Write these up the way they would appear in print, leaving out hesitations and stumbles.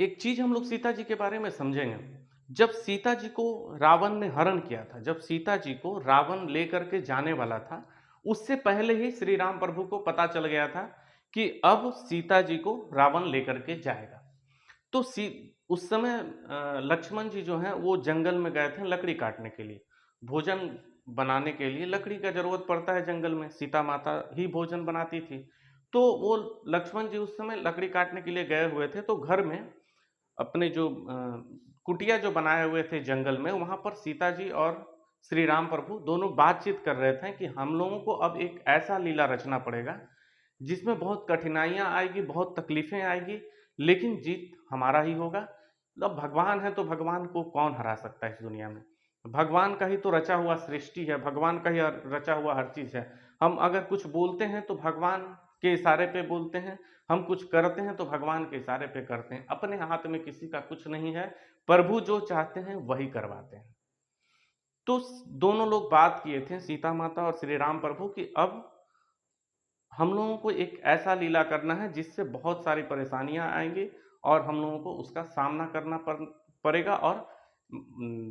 एक चीज हम लोग सीता जी के बारे में समझेंगे। जब सीता जी को रावण ने हरण किया था, जब सीता जी को रावण लेकर के जाने वाला था, उससे पहले ही श्री राम प्रभु को पता चल गया था कि अब सीता जी को रावण लेकर के जाएगा। तो सी उस समय लक्ष्मण जी जो हैं वो जंगल में गए थे लकड़ी काटने के लिए। भोजन बनाने के लिए लकड़ी का ज़रूरत पड़ता है जंगल में, सीता माता ही भोजन बनाती थी। तो वो लक्ष्मण जी उस समय लकड़ी काटने के लिए गए हुए थे, तो घर में अपने जो कुटिया जो बनाए हुए थे जंगल में, वहाँ पर सीता जी और श्री राम प्रभु दोनों बातचीत कर रहे थे कि हम लोगों को अब एक ऐसा लीला रचना पड़ेगा, जिसमें बहुत कठिनाइयाँ आएगी, बहुत तकलीफ़ें आएगी, लेकिन जीत हमारा ही होगा। अब भगवान है तो भगवान को कौन हरा सकता है इस दुनिया में? भगवान का ही तो रचा हुआ सृष्टि है, भगवान का ही रचा हुआ हर चीज़ है। हम अगर कुछ बोलते हैं तो भगवान के इशारे पे बोलते हैं, हम कुछ करते हैं तो भगवान के इशारे पे करते हैं। अपने हाथ में किसी का कुछ नहीं है, प्रभु जो चाहते हैं वही करवाते हैं। तो दोनों लोग बात किए थे सीता माता और श्री राम प्रभु कि अब हम लोगों को एक ऐसा लीला करना है जिससे बहुत सारी परेशानियां आएंगी और हम लोगों को उसका सामना करना पड़ेगा और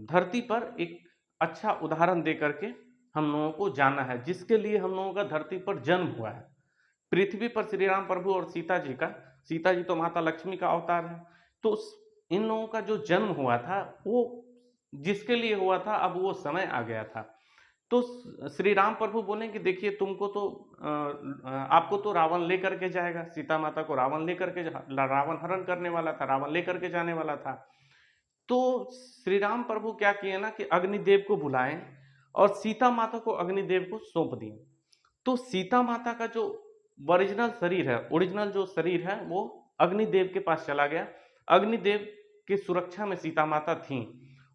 धरती पर एक अच्छा उदाहरण दे करके हम लोगों को जाना है, जिसके लिए हम लोगों का धरती पर जन्म हुआ है। पृथ्वी पर श्री राम प्रभु और सीता जी तो माता लक्ष्मी का अवतार है। तो इन लोगों का जो जन्म हुआ था वो जिसके लिए हुआ था, अब वो समय आ गया था। तो श्री राम प्रभु बोले कि देखिए तुमको तो आपको तो रावण लेकर के जाएगा, सीता माता को रावण लेकर के रावण हरण करने वाला था, रावण लेकर के जाने वाला था। तो श्री राम प्रभु क्या किए ना कि अग्निदेव को बुलाएं और सीता माता को अग्निदेव को सौंप दिए। तो सीता माता का जो ओरिजिनल शरीर है, ओरिजिनल जो शरीर है वो अग्निदेव के पास चला गया। अग्निदेव की सुरक्षा में सीता माता थी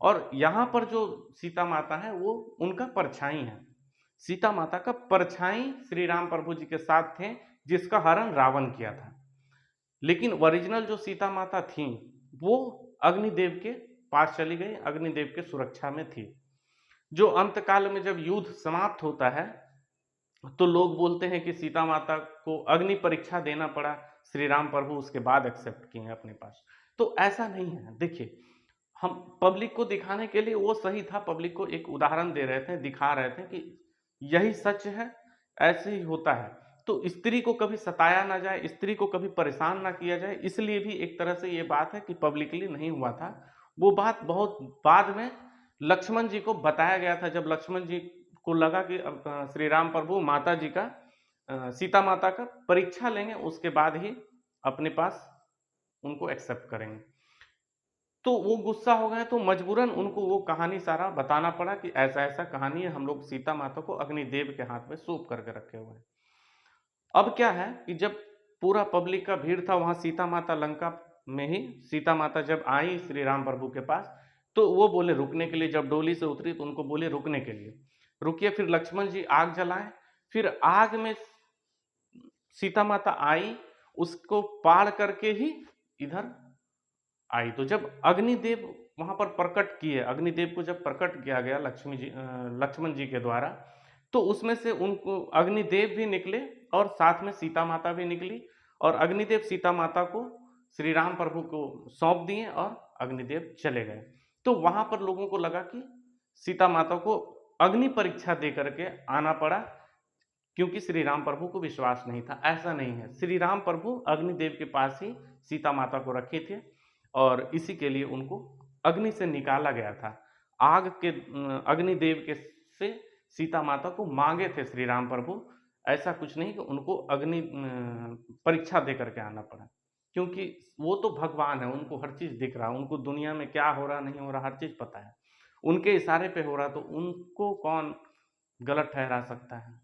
और यहाँ पर जो सीता माता है वो उनका परछाई है। सीता माता का परछाई श्री राम प्रभु जी के साथ थे, जिसका हरण रावण किया था। लेकिन ओरिजिनल जो सीता माता थी वो अग्निदेव के पास चली गई, अग्निदेव के सुरक्षा में थी। जो अंतकाल में जब युद्ध समाप्त होता है तो लोग बोलते हैं कि सीता माता को अग्नि परीक्षा देना पड़ा, श्री राम प्रभु उसके बाद एक्सेप्ट किए हैं अपने पास। तो ऐसा नहीं है। देखिए, हम पब्लिक को दिखाने के लिए वो सही था, पब्लिक को एक उदाहरण दे रहे थे, दिखा रहे थे कि यही सच है, ऐसे ही होता है। तो स्त्री को कभी सताया ना जाए, स्त्री को कभी परेशान ना किया जाए, इसलिए भी एक तरह से ये बात है कि पब्लिकली नहीं हुआ था। वो बात बहुत बाद में लक्ष्मण जी को बताया गया था, जब लक्ष्मण जी को लगा कि अब श्री राम प्रभु माता जी का सीता माता का परीक्षा लेंगे, उसके बाद ही अपने पास उनको एक्सेप्ट करेंगे। तो वो गुस्सा हो गए, तो मजबूरन उनको वो कहानी सारा बताना पड़ा कि ऐसा-ऐसा कहानी है, हम लोग सीता माता को अग्निदेव के हाथ में सौंप करके रखे हुए हैं। अब क्या है कि जब पूरा पब्लिक का भीड़ था वहाँ सीता माता लंका में ही, सीता माता जब आई श्री राम प्रभु के पास, तो वो बोले रुकने के लिए, जब डोली से उतरी तो उनको बोले रुकने के लिए। रुकिए, फिर लक्ष्मण जी आग जलाएँ, फिर आग में सीता माता आई, उसको पार करके ही इधर आई। तो जब अग्निदेव वहाँ पर प्रकट किए, अग्निदेव को जब प्रकट किया गया लक्ष्मण जी के द्वारा, तो उसमें से उनको अग्निदेव भी निकले और साथ में सीता माता भी निकली और अग्निदेव सीता माता को श्री राम प्रभु को सौंप दिए और अग्निदेव चले गए। तो वहाँ पर लोगों को लगा कि सीता माता को अग्नि परीक्षा दे करके आना पड़ा, क्योंकि श्री राम प्रभु को विश्वास नहीं था। ऐसा नहीं है, श्री राम प्रभु अग्निदेव के पास ही सीता माता को रखे थे और इसी के लिए उनको अग्नि से निकाला गया था। आग के अग्निदेव के से सीता माता को मांगे थे श्री राम प्रभु। ऐसा कुछ नहीं कि उनको अग्नि परीक्षा दे करके आना पड़ा, क्योंकि वो तो भगवान है, उनको हर चीज़ दिख रहा है, उनको दुनिया में क्या हो रहा नहीं हो रहा हर चीज़ पता है। उनके इशारे पे हो रहा, तो उनको कौन गलत ठहरा सकता है?